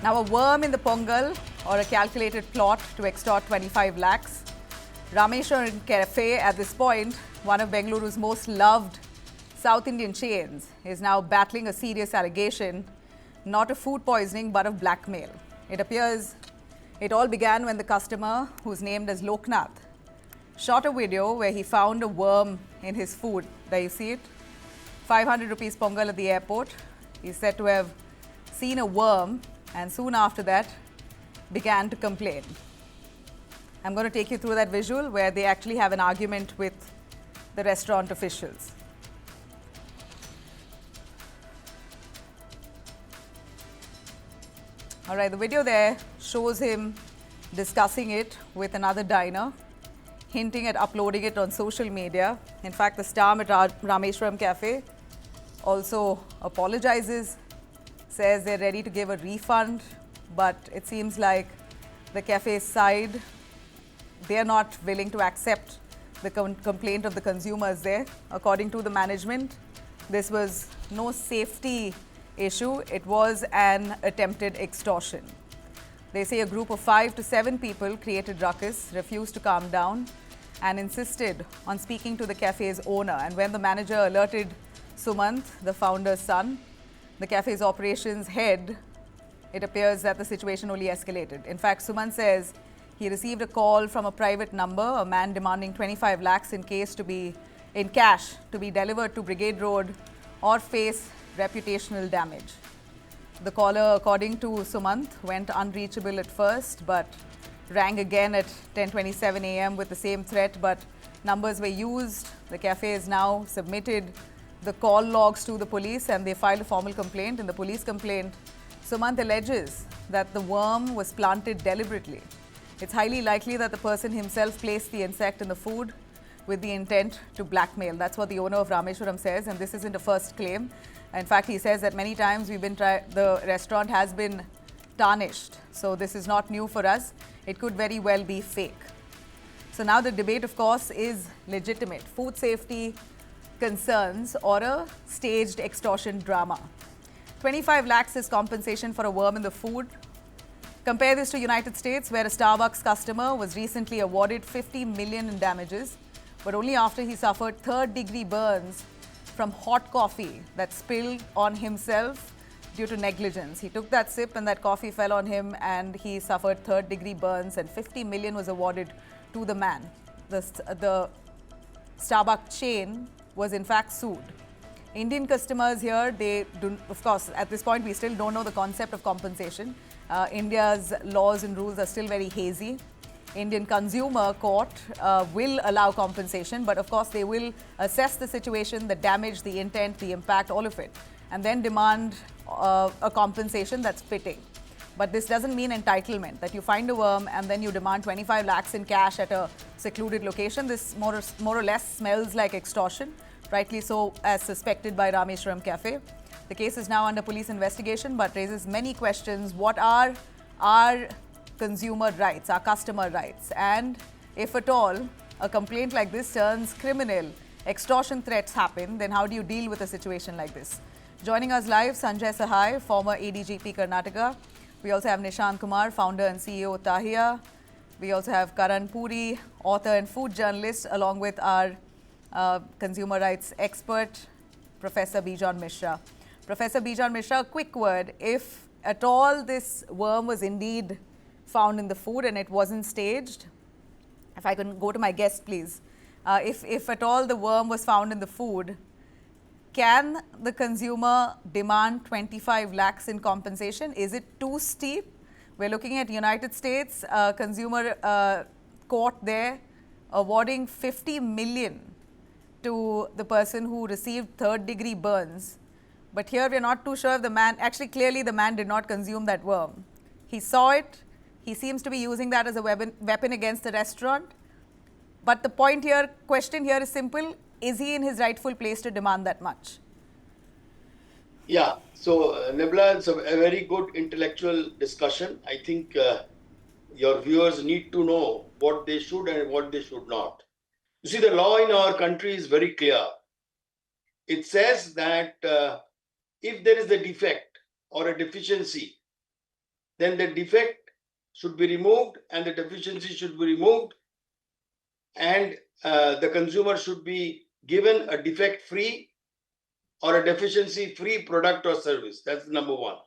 Now, a worm in the Pongal or a calculated plot to extort 25 lakhs. Rameshwaram café, at this point, one of Bengaluru's most loved South Indian chains, is now battling a serious allegation, not of food poisoning but of blackmail. It appears it all began when the customer, who's named as Lakh, shot a video where he found a worm in his food. There you see it. 500 rupees Pongal at the airport. He's said to have seen a worm and soon after that began to complain. I'm going to take you through that visual where they actually have an argument with the restaurant officials. All right, the video there shows him discussing it with another diner, hinting at uploading it on social media. In fact, the staff at Rameshwaram Cafe also apologizes, says they're ready to give a refund, but it seems like the cafe's side, they're not willing to accept the complaint of the consumers there. According to the management, this was no safety issue, it was an attempted extortion. They say a group of 5 to 7 people created ruckus, refused to calm down and insisted on speaking to the cafe's owner. And when the manager alerted Sumant, the founder's son, the cafe's operations head, it appears that the situation only escalated. In fact, Sumant says he received a call from a private number, a man demanding 25 lakhs in cash to be delivered to Brigade Road or face reputational damage. The caller, according to Sumant, went unreachable at first but rang again at 10:27 a.m. with the same threat, but numbers were used. The cafe has now submitted the call logs to the police and they filed a formal complaint. In the police complaint, Sumant alleges that the worm was planted deliberately. It's highly likely that the person himself placed the insect in the food with the intent to blackmail. That's what the owner of Rameshwaram says, and this isn't a first claim. In fact, he says that many times the restaurant has been tarnished. So this is not new for us. It could very well be fake. So now the debate, of course, is legitimate. Food safety concerns or a staged extortion drama. 25 lakhs is compensation for a worm in the food. Compare this to United States, where a Starbucks customer was recently awarded 50 million in damages, but only after he suffered third-degree burns from hot coffee that spilled on himself due to negligence. He took that sip and that coffee fell on him and he suffered third-degree burns, and 50 million was awarded to the man. The Starbucks chain was in fact sued. Indian customers here, of course, at this point we still don't know the concept of compensation. India's laws and rules are still very hazy. Indian consumer court will allow compensation, but of course they will assess the situation, the damage, the intent, the impact, all of it, and then demand a compensation that's fitting. But this doesn't mean entitlement, that you find a worm and then you demand 25 lakhs in cash at a secluded location. This more or less smells like extortion, rightly so, as suspected by Rameshwaram Cafe. The case is now under police investigation but raises many questions. What are our consumer rights, our customer rights? And if at all a complaint like this turns criminal, extortion threats happen, then how do you deal with a situation like this? Joining us live, Sanjay Sahai, former ADGP Karnataka. We also have Nishant Kumar, founder and CEO Tahia. We also have Karan Puri, author and food journalist, along with our consumer rights expert, Professor Bijan Mishra. Professor Bijan Mishra, a quick word. If at all this worm was indeed found in the food and it wasn't staged, if I can go to my guest, please. If at all the worm was found in the food, can the consumer demand 25 lakhs in compensation? Is it too steep? We're looking at United States, consumer court there awarding 50 million to the person who received third-degree burns. But here we're not too sure if the man, actually clearly the man did not consume that worm. He saw it. He seems to be using that as a weapon against the restaurant. But the question here is simple. Is he in his rightful place to demand that much? Yeah. So, Nibla, it's a very good intellectual discussion. I think your viewers need to know what they should and what they should not. You see, the law in our country is very clear. It says that if there is a defect or a deficiency, then the defect should be removed and the deficiency should be removed, and the consumer should be given a defect-free or a deficiency-free product or service. That's number one.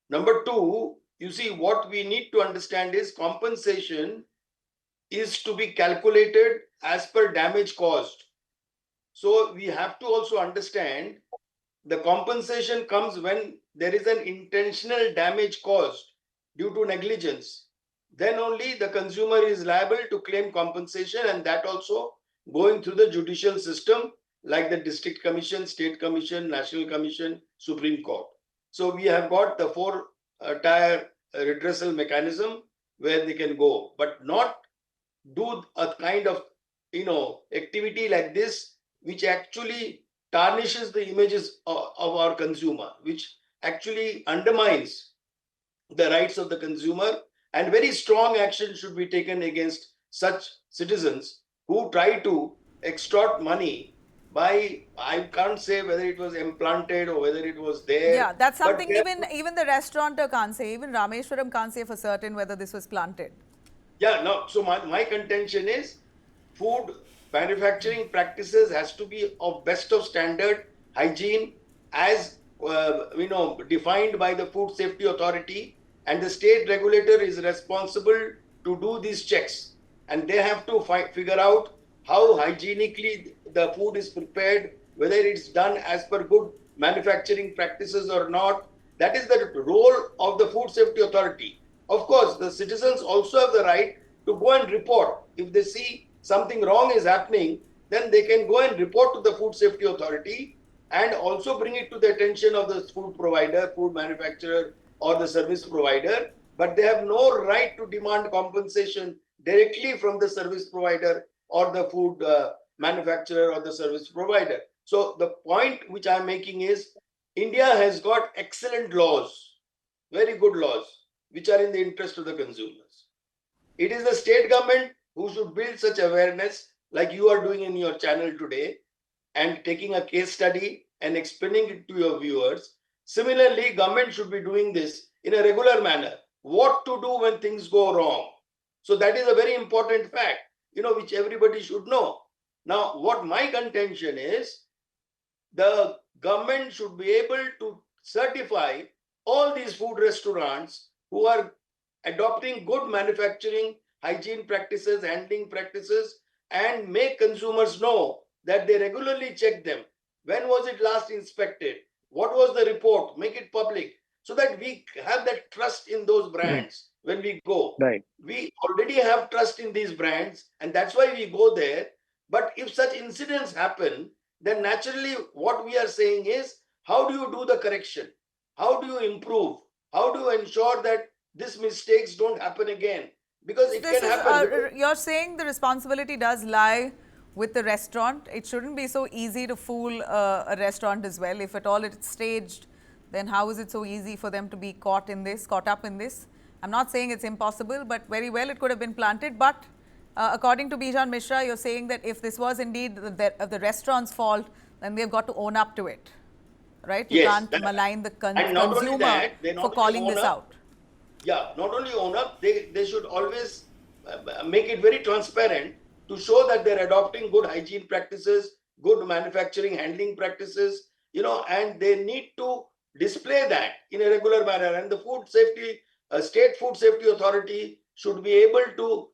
Number two, you see, what we need to understand is compensation is to be calculated as per damage caused. So we have to also understand the compensation comes when there is an intentional damage caused due to negligence. Then only the consumer is liable to claim compensation, and that also going through the judicial system like the District Commission, State Commission, National Commission, Supreme Court. So we have got the four-tier redressal mechanism where they can go, but not do a kind of activity like this which actually tarnishes the images of our consumer, which actually undermines the rights of the consumer, and very strong action should be taken against such citizens who try to extort money by, I can't say whether it was implanted or whether it was there. Yeah, that's something even the restaurateur can't say. Even Rameshwaram can't say for certain whether this was planted. Yeah, no. So my contention is food manufacturing practices has to be of best of standard hygiene as defined by the Food Safety Authority, and the state regulator is responsible to do these checks, and they have to figure out how hygienically the food is prepared, whether it's done as per good manufacturing practices or not. That is the role of the Food Safety Authority. Of course, the citizens also have the right to go and report. If they see something wrong is happening, then they can go and report to the Food Safety Authority and also bring it to the attention of the food provider, food manufacturer, or the service provider. But they have no right to demand compensation directly from the service provider or the food manufacturer or the service provider. So the point which I'm making is India has got excellent laws, very good laws, which are in the interest of the consumers. It is the state government who should build such awareness like you are doing in your channel today and taking a case study and explaining it to your viewers. Similarly, government should be doing this in a regular manner. What to do when things go wrong. So that is a very important fact, which everybody should know. Now, what my contention is, the government should be able to certify all these food restaurants who are adopting good manufacturing, hygiene practices, handling practices, and make consumers know that they regularly check them. When was it last inspected? What was the report? Make it public so that we have that trust in those brands when we go. Right. We already have trust in these brands, and that's why we go there. But if such incidents happen, then naturally what we are saying is, how do you do the correction? How do you improve? How do you ensure that these mistakes don't happen again? Because it can happen. You're saying the responsibility does lie with the restaurant. It shouldn't be so easy to fool a restaurant as well. If at all it's staged, then how is it so easy for them to be caught up in this? I'm not saying it's impossible, but very well it could have been planted. But according to Bijan Mishra, you're saying that if this was indeed the restaurant's fault, then they've got to own up to it, right? You can't malign the consumer for calling this out. Yeah, not only own up, they should always make it very transparent to show that they're adopting good hygiene practices, good manufacturing handling practices, and they need to display that in a regular manner. And the State Food Safety Authority should be able to,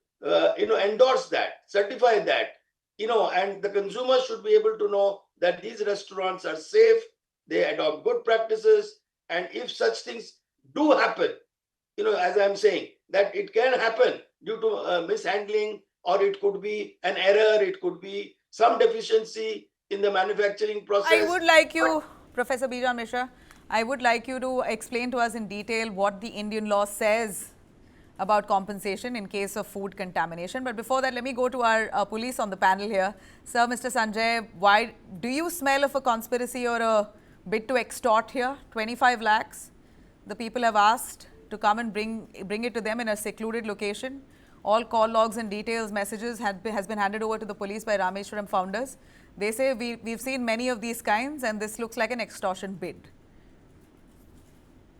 endorse that, certify that, and the consumers should be able to know that these restaurants are safe, they adopt good practices, and if such things do happen, as I'm saying, that it can happen due to mishandling, or it could be an error, it could be some deficiency in the manufacturing process. I would like you, Professor Bijan Mishra, I would like you to explain to us in detail what the Indian law says about compensation in case of food contamination. But before that, let me go to our police on the panel here. Sir, Mr. Sanjay, why do you smell of a conspiracy or a bid to extort here? 25 lakhs. The people have asked to come and bring it to them in a secluded location. All call logs and details, messages has been handed over to the police by Rameshwaram founders. They say we've seen many of these kinds and this looks like an extortion bid.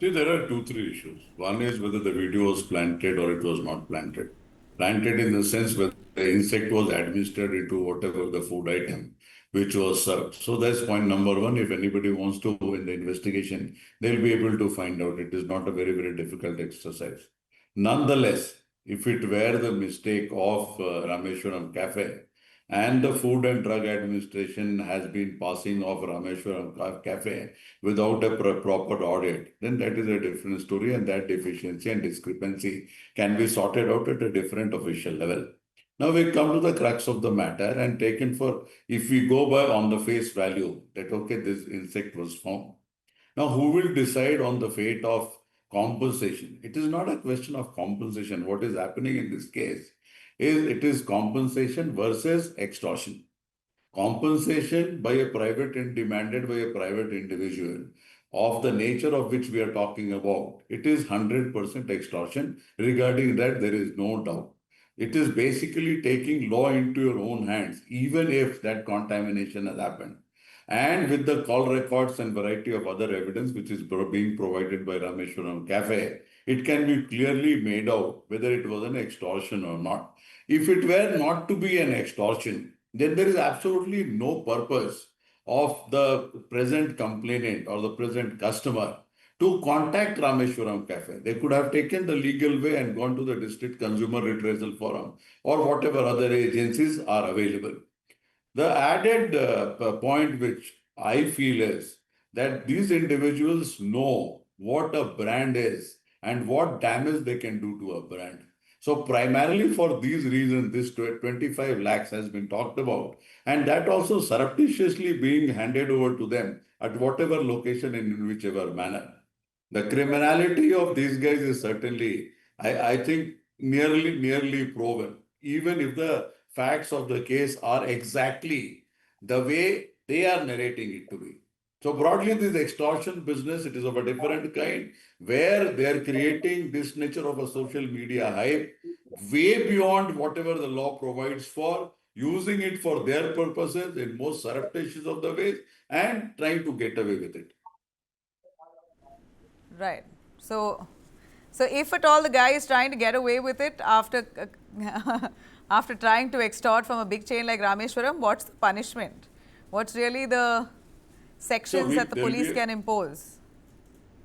See, there are two, three issues. One is whether the video was planted or it was not planted. Planted in the sense whether the insect was administered into whatever the food item which was served. So that's point number one. If anybody wants to go in the investigation, they'll be able to find out. It is not a very, very difficult exercise. Nonetheless, if it were the mistake of Rameshwaram Cafe, and the Food and Drug Administration has been passing off Rameshwaram Cafe without a proper audit, then that is a different story, and that deficiency and discrepancy can be sorted out at a different official level. Now we come to the crux of the matter and taken for, if we go by on the face value that, okay, this insect was found. Now, who will decide on the fate of compensation? It is not a question of compensation. What is happening in this case is it is compensation versus extortion. Compensation by a private and demanded by a private individual of the nature of which we are talking about. It is 100% extortion. Regarding that, there is no doubt. It is basically taking law into your own hands, even if that contamination has happened. And with the call records and variety of other evidence which is being provided by Rameshwaram Cafe, it can be clearly made out whether it was an extortion or not. If it were not to be an extortion, then there is absolutely no purpose of the present complainant or the present customer to contact Rameshwaram Cafe. They could have taken the legal way and gone to the District Consumer Redressal Forum or whatever other agencies are available. The added point which I feel is that these individuals know what a brand is and what damage they can do to a brand. So primarily for these reasons, this 25 lakhs has been talked about, and that also surreptitiously being handed over to them at whatever location and in whichever manner. The criminality of these guys is certainly, I think, nearly proven, even if the facts of the case are exactly the way they are narrating it to be. So broadly, this extortion business, it is of a different kind, where they are creating this nature of a social media hype way beyond whatever the law provides for, using it for their purposes in most surreptitious of the ways, and trying to get away with it. Right. So if at all the guy is trying to get away with it after after trying to extort from a big chain like Rameshwaram, what's the punishment? What's really the sections that the police can impose?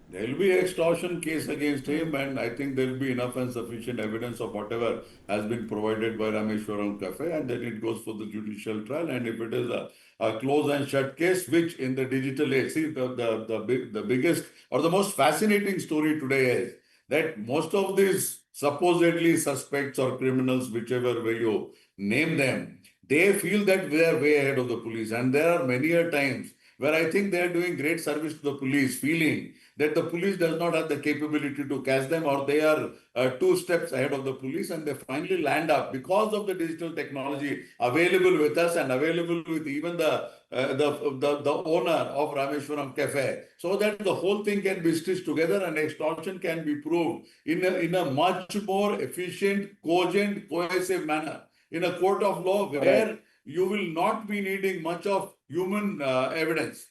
There will be extortion case against him, and I think there will be enough and sufficient evidence of whatever has been provided by Rameshwaram Cafe, and then it goes for the judicial trial. And if it is a close and shut case, which in the digital age, see, the biggest or the most fascinating story today is that most of these supposedly suspects or criminals, whichever way you name them, they feel that they are way ahead of the police. And there are many a times where I think they are doing great service to the police, feeling that the police does not have the capability to catch them, or they are 2 steps ahead of the police, and they finally land up because of the digital technology available with us and available with even the owner of Rameshwaram Cafe, so that the whole thing can be stitched together and extortion can be proved in a much more efficient, cogent, cohesive manner in a court of law where you will not be needing much of human evidence.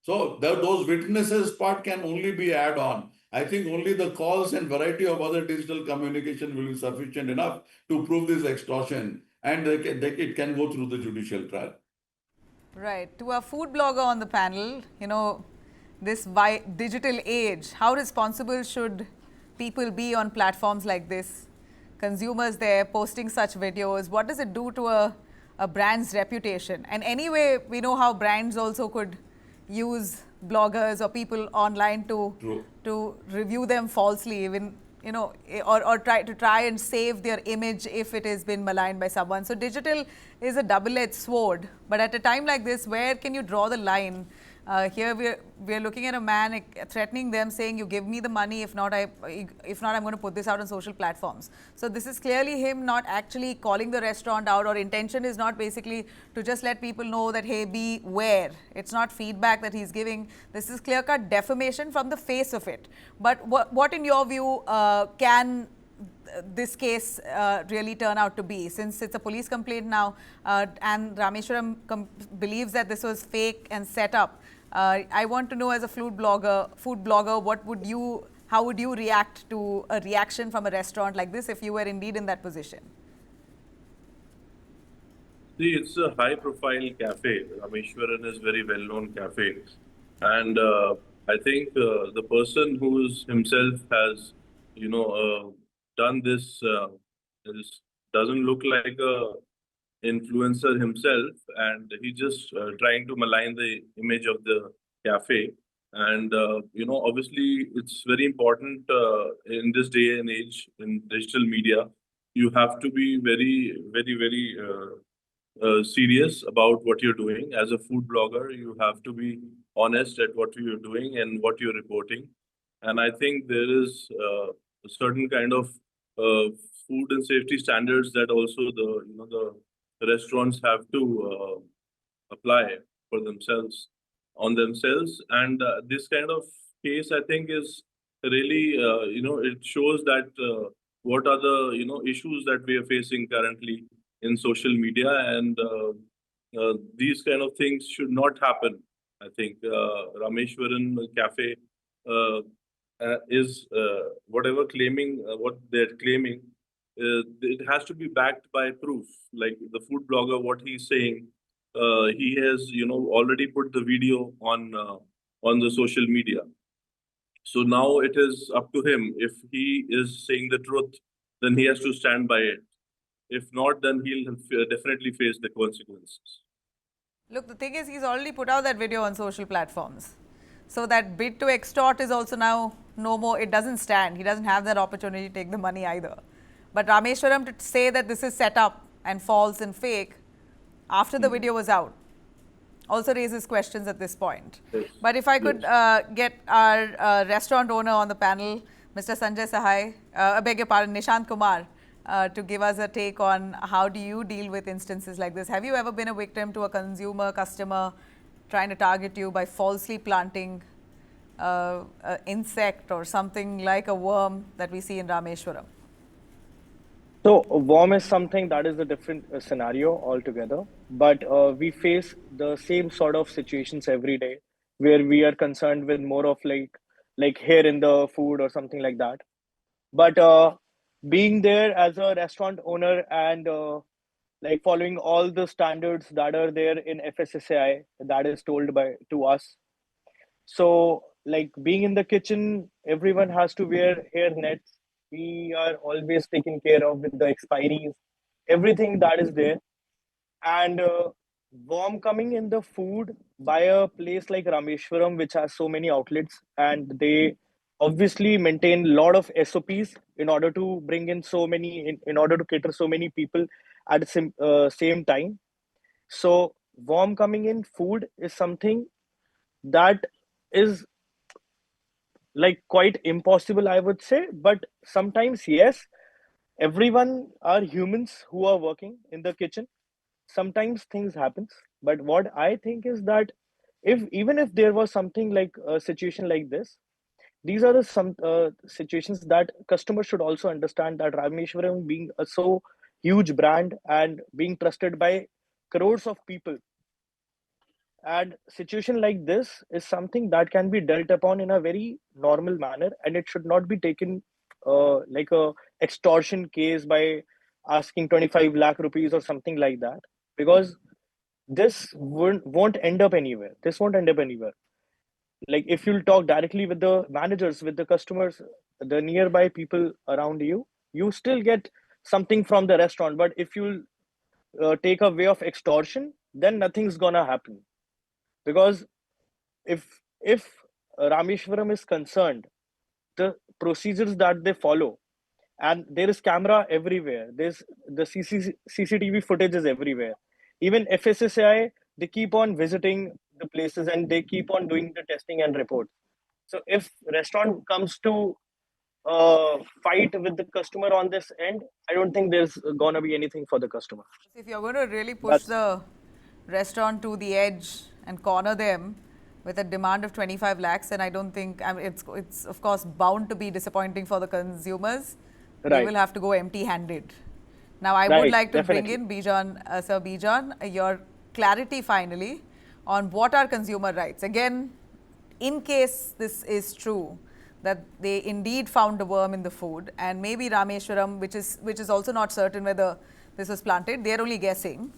So those witnesses part can only be add on. I think only the calls and variety of other digital communication will be sufficient enough to prove this extortion, and it can go through the judicial trial. Right. To a food blogger on the panel, this digital age, how responsible should people be on platforms like this? Consumers there posting such videos, what does it do to a brand's reputation? And anyway, we know how brands also could use bloggers or people online to review them falsely, even or try and save their image if it has been maligned by someone. So digital is a double-edged sword. But at a time like this, where can you draw the line? Here we're looking at a man threatening them, saying, "You give me the money. If not, I'm going to put this out on social platforms." So this is clearly him not actually calling the restaurant out, or intention is not basically to just let people know that, hey, beware. It's not feedback that he's giving. This is clear-cut defamation from the face of it. But what in your view can this case really turn out to be, since it's a police complaint now, and Rameshwaram believes that this was fake and set up? I want to know, as a food blogger, how would you react to a reaction from a restaurant like this if you were indeed in that position? See, it's a high-profile cafe. Rameshwaran is very well-known cafe, and I think the person who's himself has, done this doesn't look like a influencer himself, and he just trying to malign the image of the cafe. And obviously, it's very important in this day and age in digital media. You have to be very, very, very serious about what you're doing. As a food blogger, you have to be honest at what you're doing and what you're reporting. And I think there is a certain kind of food and safety standards that also the restaurants have to apply for themselves on themselves. And this kind of case, I think, is really it shows that what are the issues that we are facing currently in social media, and these kind of things should not happen. I think Rameshwaran Cafe is whatever claiming what they're claiming. It has to be backed by proof. Like the food blogger, what he's saying, he has already put the video on the social media. So now it is up to him. If he is saying the truth, then he has to stand by it. If not, then he'll definitely face the consequences. Look, the thing is, he's already put out that video on social platforms. So that bid to extort is also now no more, it doesn't stand. He doesn't have that opportunity to take the money either. But Rameshwaram, to say that this is set up and false and fake after the video was out also raises questions at this point. Yes. But if I could get our restaurant owner on the panel, Mr. Sanjay Sahai, I beg your pardon, Nishant Kumar, to give us a take on how do you deal with instances like this. Have you ever been a victim to a customer trying to target you by falsely planting an insect or something like a worm that we see in Rameshwaram? So a worm is something that is a different scenario altogether, but we face the same sort of situations every day where we are concerned with more of like hair in the food or something like that. But being there as a restaurant owner and like following all the standards that are there in FSSAI that is told to us. So like being in the kitchen, everyone has to wear hair nets. We are always taken care of with the expiries, everything that is there. And worm coming in the food by a place like Rameshwaram, which has so many outlets, and they obviously maintain a lot of SOPs in order to bring in so many, in order to cater so many people at the same time. So worm coming in food is something that is like quite impossible, I would say. But sometimes, yes, everyone are humans who are working in the kitchen. Sometimes things happens, but what I think is that if even if there was something like a situation like this, these are the some situations that customers should also understand that Rameshwaram being a so huge brand and being trusted by crores of people, and situation like this is something that can be dealt upon in a very normal manner, and it should not be taken like a extortion case by asking 25 lakh rupees or something like that, because this won't end up anywhere. This won't end up anywhere. Like if you'll talk directly with the managers, with the customers, the nearby people around you, you still get something from the restaurant. But if you take a way of extortion, then nothing's gonna happen. Because if Rameshwaram is concerned, the procedures that they follow, and there is camera everywhere, there's the CCTV footage is everywhere. Even FSSAI, they keep on visiting the places and they keep on doing the testing and reports. So if restaurant comes to fight with the customer on this end, I don't think there's gonna be anything for the customer. If you're going to really push the restaurant to the edge and corner them with a demand of 25 lakhs, then I don't think, I mean, it's of course bound to be disappointing for the consumers. They Right. will have to go empty-handed. Now, I would Right, like to definitely. bring in Bijan, Sir Bijan, your clarity finally on what are consumer rights. Again, in case this is true, that they indeed found a worm in the food, and maybe Rameshwaram, which is also not certain whether this was planted, they are only guessing.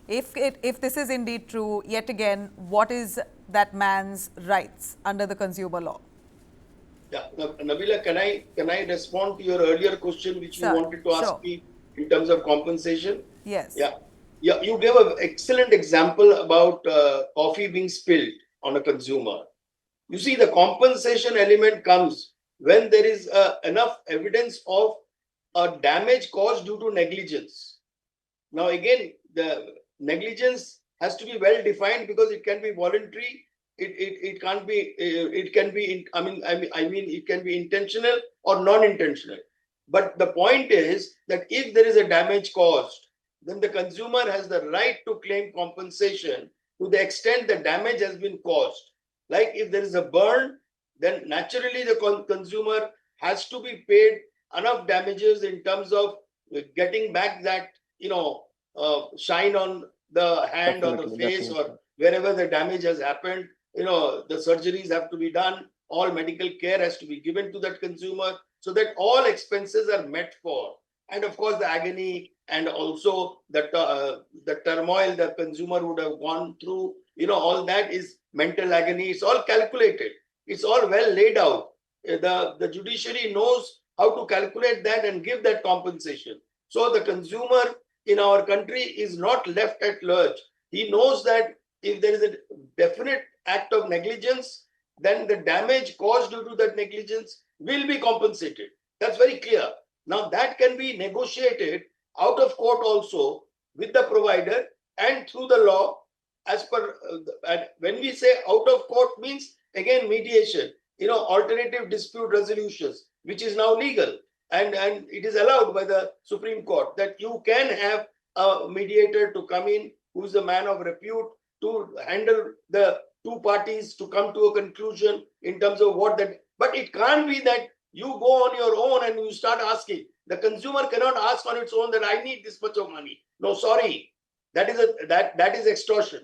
If this is indeed true, yet again, what is that man's rights under the consumer law? Yeah, Nabila, can I respond to your earlier question, which you wanted to ask me in terms of compensation? Yes. Yeah. You gave an excellent example about coffee being spilled on a consumer. You see, the compensation element comes when there is enough evidence of a damage caused due to negligence. Now, again, the negligence has to be well defined because it can be voluntary. It can't be. It can be. I mean, it can be intentional or non-intentional. But the point is that if there is a damage caused, then the consumer has the right to claim compensation to the extent the damage has been caused. Like if there is a burn, then naturally the consumer has to be paid enough damages in terms of getting back that, shine on the hand or the face or wherever the damage has happened. The surgeries have to be done. All medical care has to be given to that consumer so that all expenses are met for. And of course, the agony and also the turmoil the consumer would have gone through, all that is mental agony. It's all calculated. It's all well laid out. The judiciary knows how to calculate that and give that compensation. So the consumer in our country is not left at large. He knows that if there is a definite act of negligence, then the damage caused due to that negligence will be compensated. That's very clear. Now that can be negotiated out of court also with the provider and through the law as per, when we say out of court means again mediation, alternative dispute resolutions, which is now legal and it is allowed by the Supreme Court that you can have a mediator to come in who's a man of repute to handle the two parties to come to a conclusion in terms of what that. But it can't be that you go on your own and you start asking. The consumer cannot ask on its own that I need this much of money. No, sorry, that is extortion.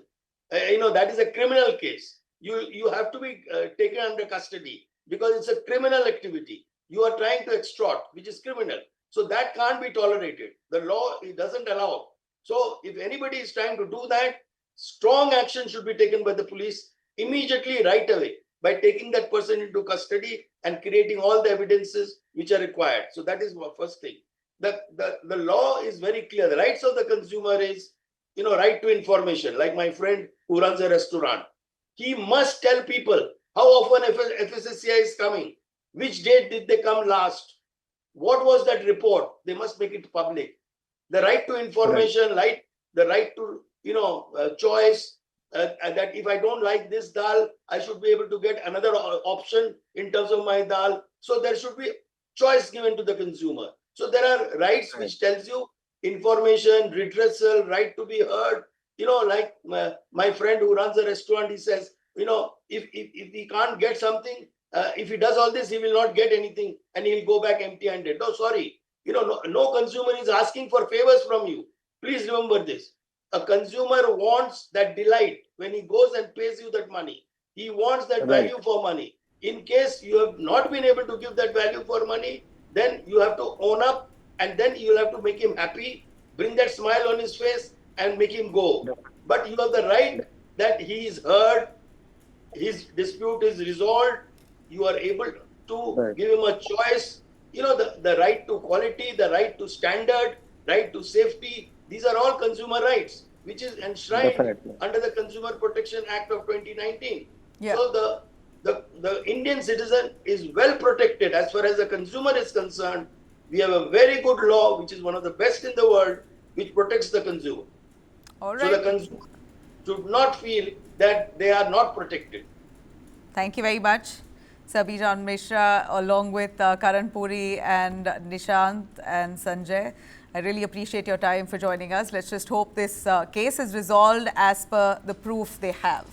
That is a criminal case. You have to be taken under custody because it's a criminal activity. You are trying to extort, which is criminal. So that can't be tolerated. The law, it doesn't allow. So if anybody is trying to do that, strong action should be taken by the police immediately, right away, by taking that person into custody and creating all the evidences which are required. So that is the first thing. The law is very clear. The rights of the consumer is, right to information. Like my friend who runs a restaurant, he must tell people how often FSSCI is coming, which date did they come last, what was that report. They must make it public. The right to information, right. The right to choice. That if I don't like this dal, I should be able to get another option in terms of my dal. So there should be choice given to the consumer. So there are rights which tells you information, redressal, right to be heard. Like my friend who runs a restaurant, he says, if he can't get something, if he does all this, he will not get anything and he'll go back empty-handed. No, sorry. No consumer is asking for favors from you. Please remember this. A consumer wants that delight when he goes and pays you that money. He wants that value for money. In case you have not been able to give that value for money, then you have to own up and then you'll have to make him happy, bring that smile on his face and make him go. But you have the right that he is heard, his dispute is resolved, you are able to give him a choice, the right to quality, the right to standard, right to safety. These are all consumer rights, which is enshrined under the Consumer Protection Act of 2019. Yeah. So the Indian citizen is well protected as far as the consumer is concerned. We have a very good law, which is one of the best in the world, which protects the consumer. All right. So the consumer should not feel that they are not protected. Thank you very much, Sabijan Mishra, along with Karan Puri and Nishant and Sanjay. I really appreciate your time for joining us. Let's just hope this case is resolved as per the proof they have.